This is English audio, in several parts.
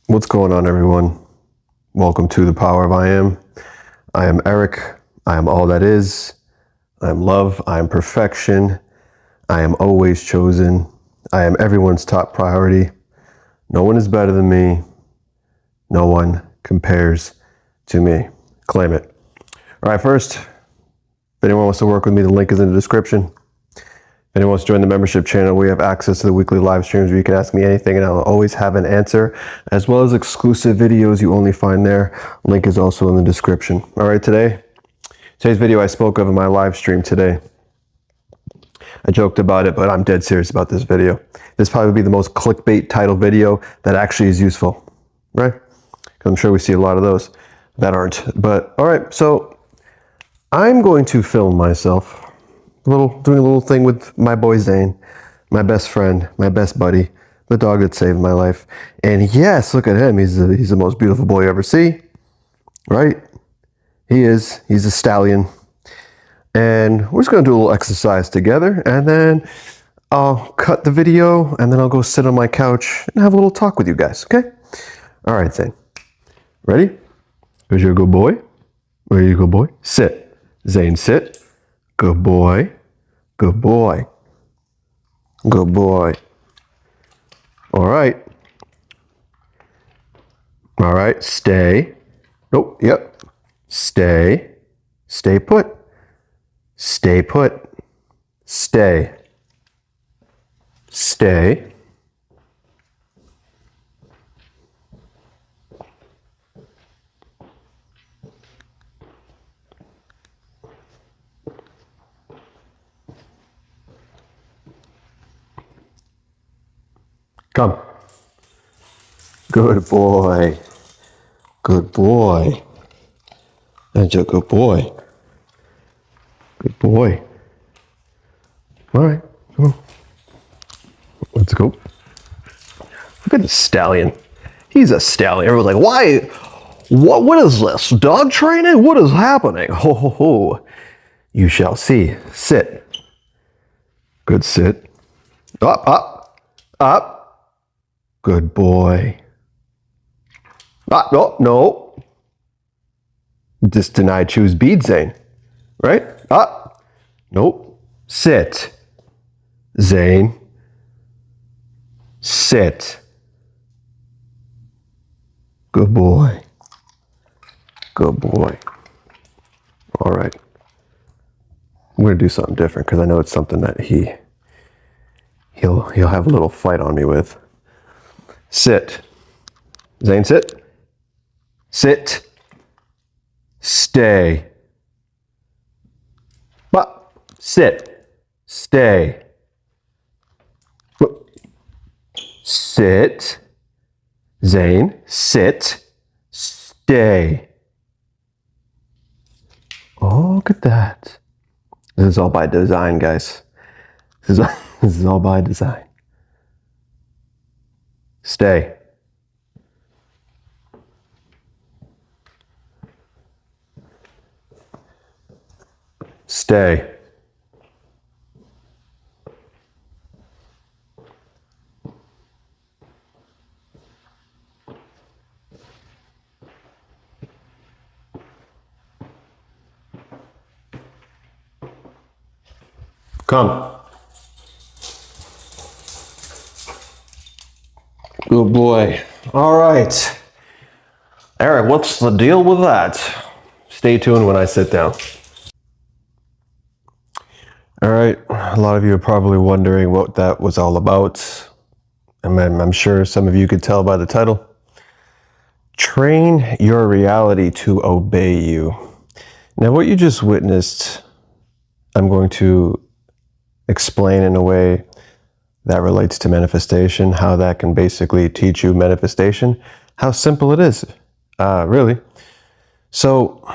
What's going on, everyone? Welcome to the Power of I Am. I am Eric. I am all that is. I am love. I am perfection. I am always chosen. I am everyone's top priority. No one is better than me. No one compares to me. Claim it. All right, first, if anyone wants to work with me, the link is in the description. If anyone wants to join the membership channel, we have access to the weekly live streams where you can ask me anything and I'll always have an answer, as well as exclusive videos you only find there. Link is also in the description. All right, today's video I spoke of in my live stream today. I joked about it, but I'm dead serious about this video. This probably be the most clickbait title video that actually is useful, right? Because I'm sure we see a lot of those that aren't. But all right, so I'm going to film myself doing a little thing with my boy Zane, my best friend, my best buddy, the dog that saved my life. And yes, look at him. He's the most beautiful boy you ever see, right? He is. He's a stallion. And we're just going to do a little exercise together, and then I'll cut the video, and then I'll go sit on my couch and have a little talk with you guys, okay? All right, Zane. Ready? Because you're a good boy. Where you go, boy? Sit. Zane, sit. Good boy. Good boy. Good boy. All right. All right. Stay. Nope. Yep. Stay. Stay put. Stay put. Stay. Stay. Come. Good boy. Good boy. That's a good boy. Good boy. All right. Come on. Let's go. Look at the stallion. He's a stallion. Everyone's like, why? What is this? Dog training? What is happening? Ho, ho, ho. You shall see. Sit. Good sit. Up, up, up. Good boy. Ah, no, no. Just denied choose bead, Zane. Right? Up. Nope. Sit. Zane. Sit. Good boy. Good boy. All right. I'm going to do something different because I know it's something that he'll have a little fight on me with. Sit. Zane, sit. Sit. Stay. But sit. Stay. Sit. Zane, sit. Stay. Oh, look at that. This is all by design, guys. This is all by design. Stay. Stay. Come. Good boy. All right. Eric, what's the deal with that? Stay tuned when I sit down. All right. A lot of you are probably wondering what that was all about. I'm sure some of you could tell by the title. Train your reality to obey you. Now, what you just witnessed, I'm going to explain in a way that relates to manifestation, how that can basically teach you manifestation, how simple it is, really. So,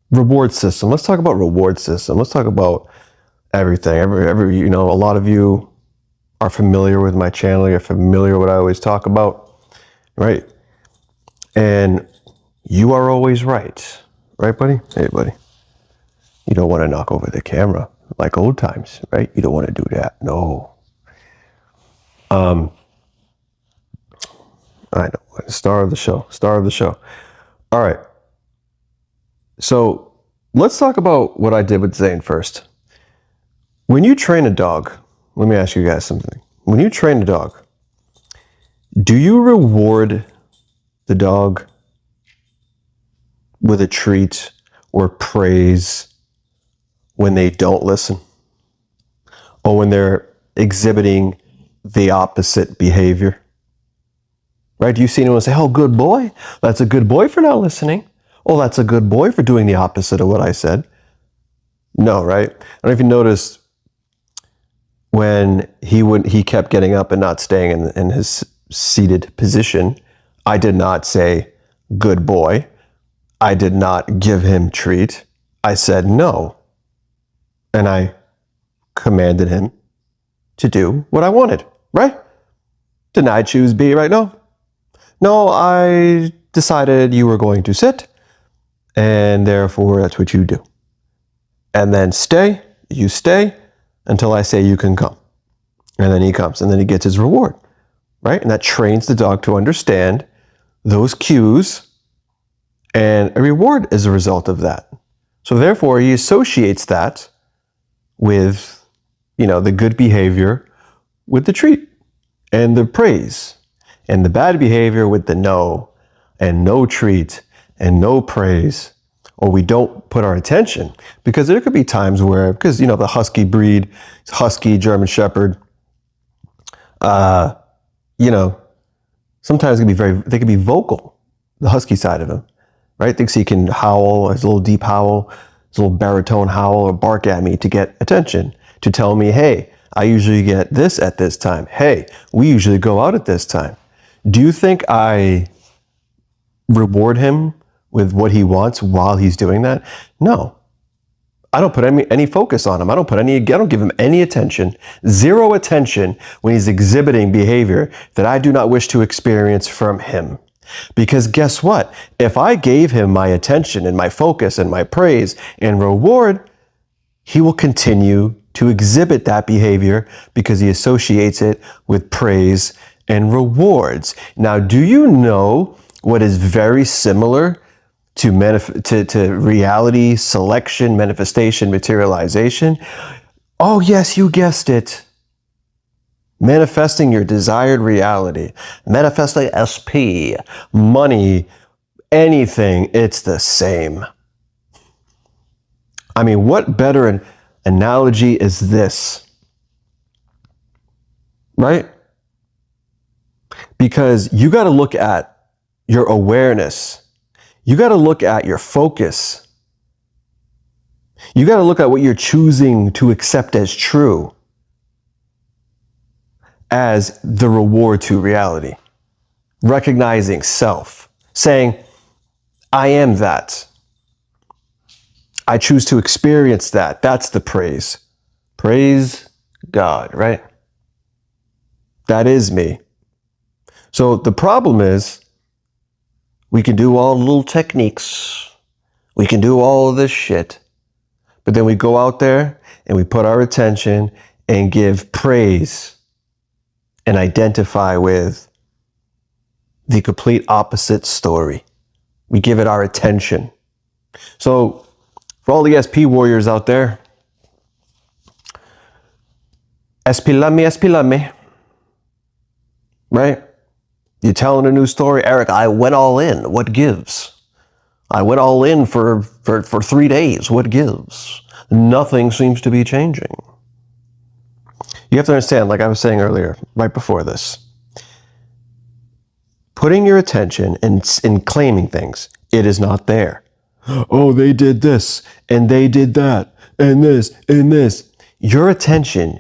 reward system. Let's talk about reward system. Let's talk about everything. A lot of you are familiar with my channel. You're familiar with what I always talk about, right? And you are always right. Right, buddy? Hey, buddy. You don't want to knock over the camera like old times, right? You don't want to do that. No. I know. Star of the show. Star of the show. All right. So let's talk about what I did with Zane first. When you train a dog, let me ask you guys something. When you train a dog, do you reward the dog with a treat or praise when they don't listen? Or when they're exhibiting the opposite behavior? Right? Do you see anyone say, oh, good boy. That's a good boy for not listening. Oh, that's a good boy for doing the opposite of what I said. No, right? I don't know if you noticed when he kept getting up and not staying in his seated position, I did not say, good boy. I did not give him treat. I said no. And I commanded him to do what I wanted, right? Didn't I choose B right now? No, I decided you were going to sit, and therefore that's what you do. And then you stay until I say you can come. And then he comes, and then he gets his reward, right? And that trains the dog to understand those cues, and a reward is a result of that. So therefore, he associates that with, the good behavior with the treat and the praise, and the bad behavior with the no, and no treat, and no praise, or we don't put our attention. Because there could be times where, because, the husky breed, husky, German shepherd, sometimes they can be vocal, the husky side of him, right? Thinks he can howl, his little deep howl, his little baritone howl, or bark at me to get attention, to tell me, hey, I usually get this at this time. Hey, we usually go out at this time. Do you think I reward him with what he wants while he's doing that? No. I don't put any focus on him. I don't give him any attention, zero attention when he's exhibiting behavior that I do not wish to experience from him. Because guess what? If I gave him my attention and my focus and my praise and reward, he will continue to exhibit that behavior because he associates it with praise and rewards. Now, do you know what is very similar to reality, selection, manifestation, materialization? Oh, yes, you guessed it. Manifesting your desired reality. Manifesting SP, money, anything, it's the same. I mean, what better an analogy is this? Right? Because you got to look at your awareness. You got to look at your focus. You got to look at what you're choosing to accept as true as the reward to reality. Recognizing self. Saying, I am that. I choose to experience that. That's the praise. Praise God, right? That is me. So the problem is, we can do all the little techniques. We can do all of this shit. But then we go out there and we put our attention and give praise and identify with the complete opposite story. We give it our attention. So for all the SP warriors out there, SP love me, right? You're telling a new story. Eric, I went all in. What gives? I went all in for 3 days. What gives? Nothing seems to be changing. You have to understand, like I was saying earlier, right before this, putting your attention in claiming things, it is not there. Oh, they did this, and they did that, and this, and this. Your attention,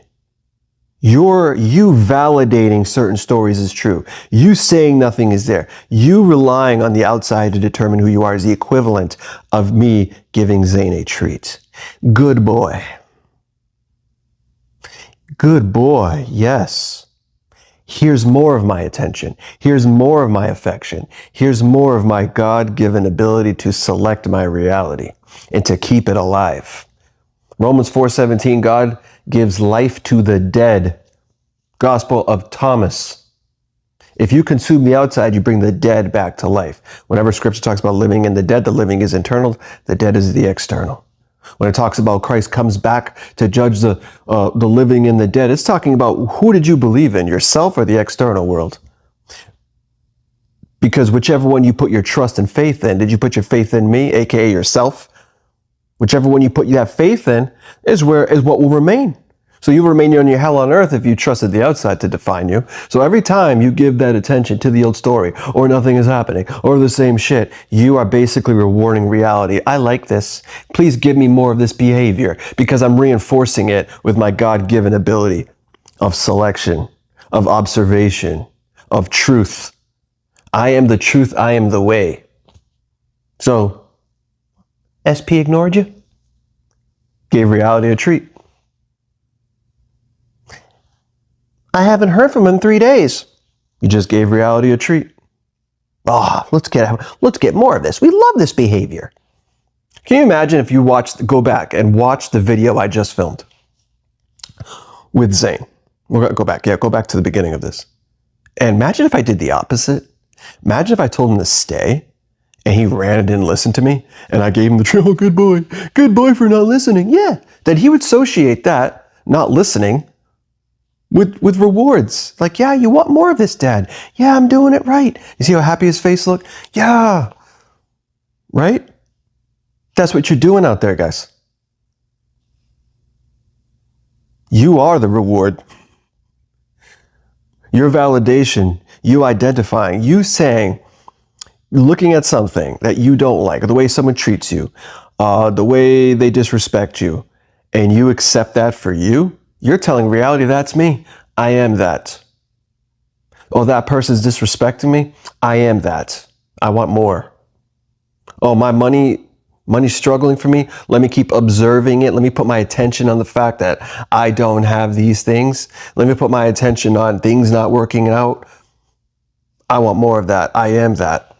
you validating certain stories is true. You saying nothing is there. You relying on the outside to determine who you are is the equivalent of me giving Zane a treat. Good boy. Good boy, yes. Here's more of my attention. Here's more of my affection. Here's more of my God-given ability to select my reality and to keep it alive. Romans 4:17, God gives life to the dead. Gospel of Thomas. If you consume the outside, you bring the dead back to life. Whenever scripture talks about living in the dead, the living is internal, the dead is the external. When it talks about Christ comes back to judge the living and the dead, it's talking about who did you believe in, yourself or the external world? Because whichever one you put your trust and faith in, did you put your faith in me, aka yourself? Whichever one you put that faith in is what will remain. So you'll remain on your hell on earth if you trusted the outside to define you. So every time you give that attention to the old story, or nothing is happening, or the same shit, you are basically rewarding reality. I like this. Please give me more of this behavior, because I'm reinforcing it with my God-given ability of selection, of observation, of truth. I am the truth. I am the way. So SP ignored you, gave reality a treat. I haven't heard from him in 3 days. You just gave reality a treat. Let's get more of this. We love this behavior. Can you imagine if you go back and watch the video I just filmed with Zane? We're going to go back. Yeah, go back to the beginning of this. And imagine if I did the opposite. Imagine if I told him to stay and he ran and didn't listen to me and I gave him the treat. Oh, good boy for not listening. Yeah, then he would associate that, not listening, with rewards. Like, yeah, you want more of this, Dad. Yeah, I'm doing it right. You see how happy his face looked? Yeah. Right? That's what you're doing out there, guys. You are the reward. Your validation, you identifying, you saying, looking at something that you don't like, or the way someone treats you, the way they disrespect you, and you accept that for you, you're telling reality, that's me. I am that. Oh, that person's disrespecting me. I am that. I want more. Oh, my money's struggling for me. Let me keep observing it. Let me put my attention on the fact that I don't have these things. Let me put my attention on things not working out. I want more of that. I am that.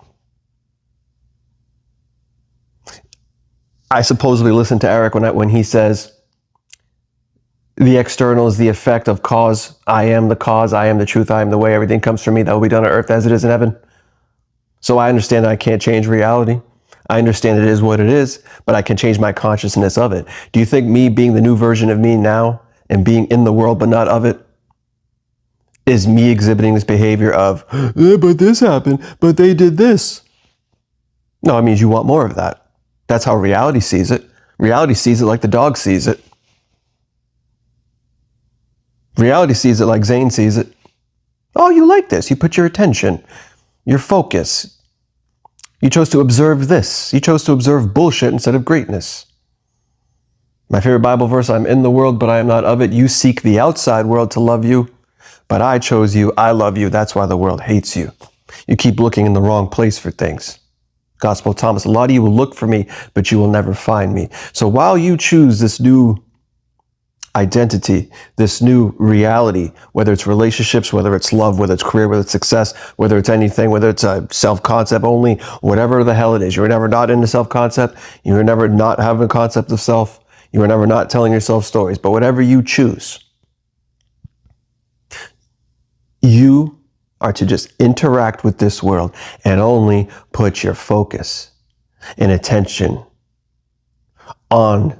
I supposedly listen to Eric when he says, the external is the effect of cause. I am the cause. I am the truth. I am the way. Everything comes from me. That will be done on earth as it is in heaven. So I understand that I can't change reality. I understand it is what it is, but I can change my consciousness of it. Do you think me being the new version of me now and being in the world but not of it is me exhibiting this behavior of, but this happened, but they did this? No, it means you want more of that. That's how reality sees it. Reality sees it like the dog sees it. Reality sees it like Zane sees it. Oh, you like this. You put your attention, your focus. You chose to observe this. You chose to observe bullshit instead of greatness. My favorite Bible verse, I'm in the world, but I am not of it. You seek the outside world to love you, but I chose you. I love you. That's why the world hates you. You keep looking in the wrong place for things. Gospel of Thomas, a lot of you will look for me, but you will never find me. So while you choose this new identity, this new reality, whether it's relationships, whether it's love, whether it's career, whether it's success, whether it's anything, whether it's a self-concept only, whatever the hell it is, you're never not into self-concept, you're never not having a concept of self, you're never not telling yourself stories, but whatever you choose, you are to just interact with this world and only put your focus and attention on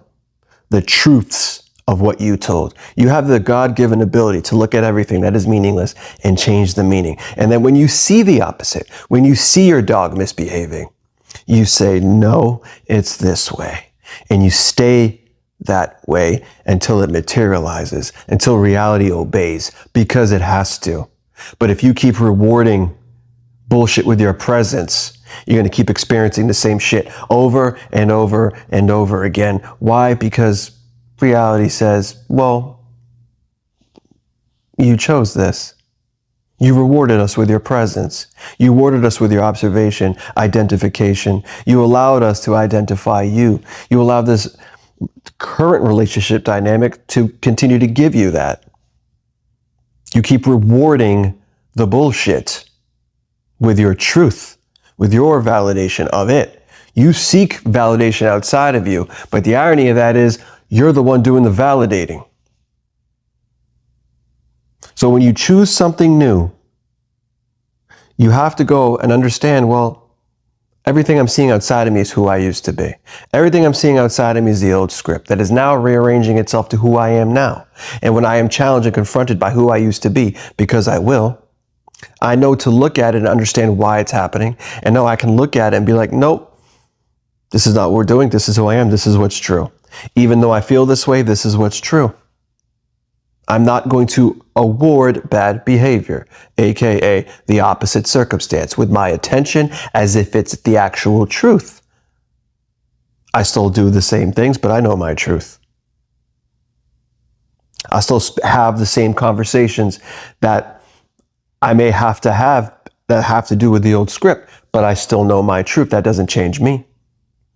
the truths of what you told. You have the God-given ability to look at everything that is meaningless and change the meaning. And then when you see the opposite, when you see your dog misbehaving, you say, no, it's this way. And you stay that way until it materializes, until reality obeys, because it has to. But if you keep rewarding bullshit with your presence, you're going to keep experiencing the same shit over and over and over again. Why? Because reality says, well, you chose this. You rewarded us with your presence. You rewarded us with your observation, identification. You allowed us to identify you. You allowed this current relationship dynamic to continue to give you that. You keep rewarding the bullshit with your truth, with your validation of it. You seek validation outside of you, but the irony of that is you're the one doing the validating. So when you choose something new, You have to go and understand, well, everything I'm seeing outside of me is who I used to be. Everything I'm seeing outside of me is the old script that is now rearranging itself to who I am now. And when I am challenged and confronted by who I used to be, because I will, I know to look at it and understand why it's happening. And now I can look at it and be like, nope, this is not what we're doing. This is who I am. This is what's true. Even though I feel this way, this is what's true. I'm not going to award bad behavior, aka the opposite circumstance, with my attention as if it's the actual truth. I still do the same things, but I know my truth. I still have the same conversations that I may have to have that have to do with the old script, but I still know my truth. That doesn't change me.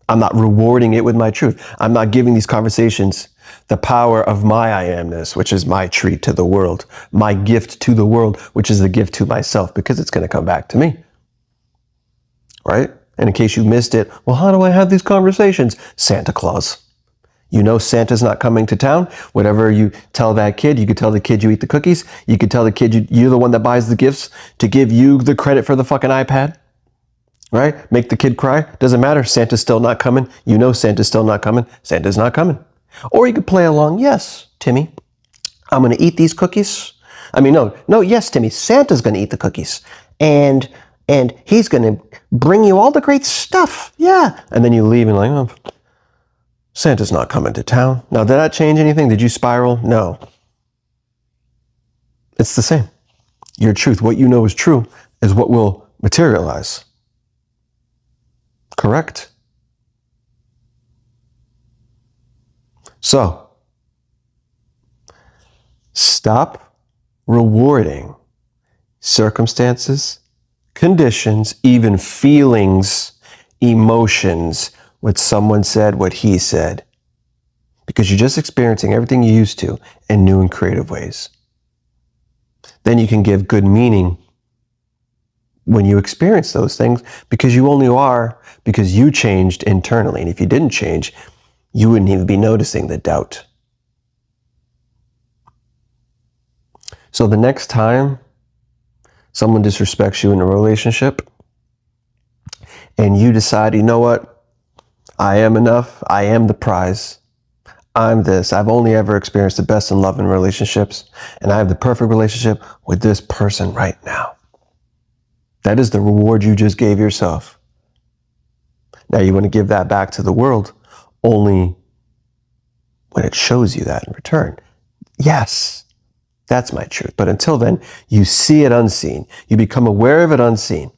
I'm not rewarding it with my truth. I'm not giving these conversations the power of my I amness, which is my treat to the world, my gift to the world, which is the gift to myself, because it's going to come back to me. Right? And in case you missed it, well, how do I have these conversations? Santa Claus. You know Santa's not coming to town. Whatever you tell that kid, you could tell the kid you eat the cookies. You could tell the kid you're the one that buys the gifts to give you the credit for the fucking iPad. Right? Make the kid cry. Doesn't matter. Santa's still not coming. You know Santa's still not coming. Santa's not coming. Or you could play along. Yes, Timmy, I'm going to eat these cookies. Yes, Timmy, Santa's going to eat the cookies. And he's going to bring you all the great stuff. Yeah. And then you leave and like, oh, Santa's not coming to town. Now, did that change anything? Did you spiral? No. It's the same. Your truth, what you know is true, is what will materialize. Correct? So, stop rewarding circumstances, conditions, even feelings, emotions, what someone said, what he said, because you're just experiencing everything you used to in new and creative ways. Then you can give good meaning when you experience those things, because you only are because you changed internally. And if you didn't change, you wouldn't even be noticing the doubt. So the next time someone disrespects you in a relationship and you decide, you know what, I am enough, I am the prize, I'm this, I've only ever experienced the best in love and relationships, and I have the perfect relationship with this person right now. That is the reward you just gave yourself. Now you want to give that back to the world only when it shows you that in return. Yes, that's my truth. But until then, you see it unseen. You become aware of it unseen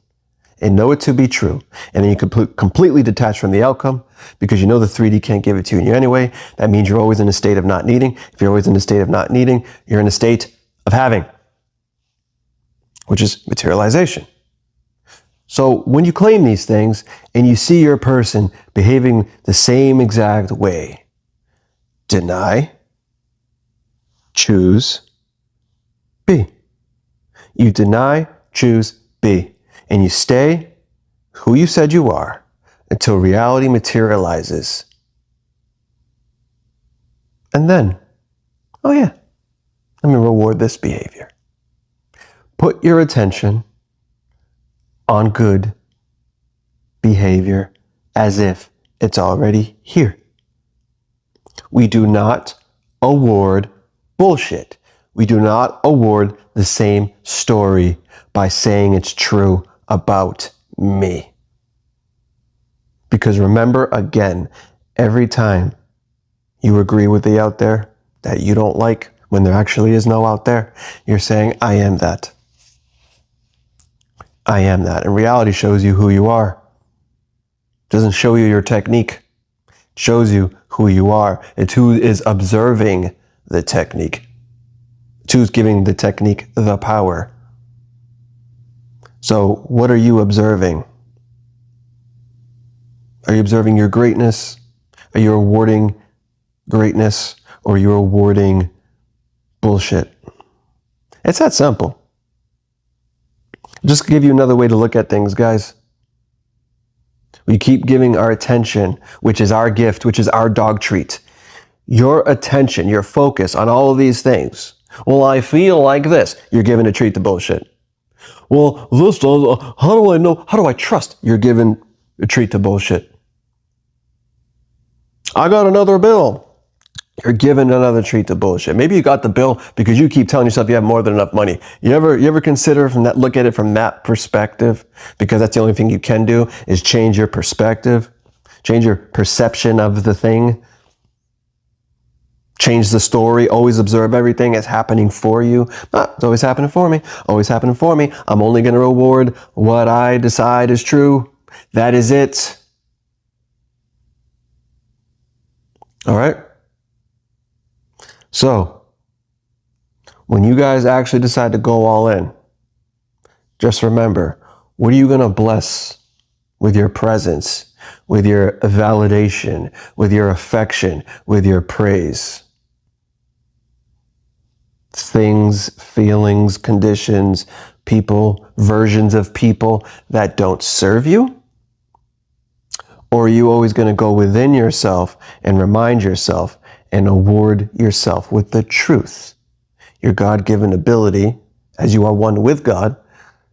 and know it to be true. And then you completely detach from the outcome because you know the 3D can't give it to you anyway. That means you're always in a state of not needing. If you're always in a state of not needing, you're in a state of having, which is materialization. So when you claim these things and you see your person behaving the same exact way, deny, choose, be. You deny, choose, be. And you stay who you said you are until reality materializes. And then, oh yeah, let me reward this behavior. Put your attention on good behavior as if it's already here. We do not award bullshit. We do not award the same story by saying it's true about me. Because remember, again, every time you agree with the out there that you don't like, when there actually is no out there, you're saying, I am that. I am that. And reality shows you who you are. It doesn't show you your technique. It shows you who you are. It's who is observing the technique. It's who's giving the technique the power. So what are you observing? Are you observing your greatness? Are you awarding greatness? Or are you awarding bullshit? It's that simple. Just to give you another way to look at things, guys. We keep giving our attention, which is our gift, which is our dog treat. Your attention, your focus on all of these things. Well, I feel like this. You're giving a treat to bullshit. Well, this does, how do I know? How do I trust? You're giving a treat to bullshit. I got another bill. You're giving another treat to bullshit. Maybe you got the bill because you keep telling yourself you have more than enough money. You ever consider look at it from that perspective? Because that's the only thing you can do is change your perspective, change your perception of the thing, change the story, always observe everything as happening for you. It's always happening for me, always happening for me. I'm only going to reward what I decide is true. That is it. All right? So, when you guys actually decide to go all in, just remember, what are you going to bless with your presence, with your validation, with your affection, with your praise? Things, feelings, conditions, people, versions of people that don't serve you? Or are you always going to go within yourself and remind yourself and award yourself with the truth, your God-given ability, as you are one with God,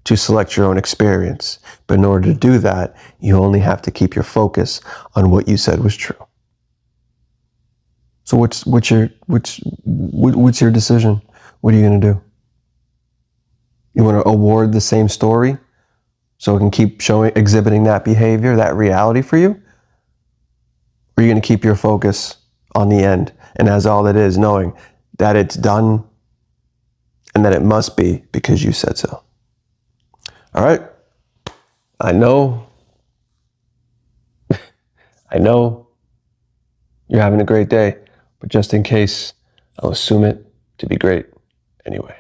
to select your own experience? But in order to do that, you only have to keep your focus on what you said was true. So what's your decision? What are you going to do? You want to award the same story so it can keep exhibiting that behavior, that reality for you? Or are you going to keep your focus on the end and as all that is, knowing that it's done and that it must be because you said so? All right. I know you're having a great day, but just in case, I'll assume it to be great anyway.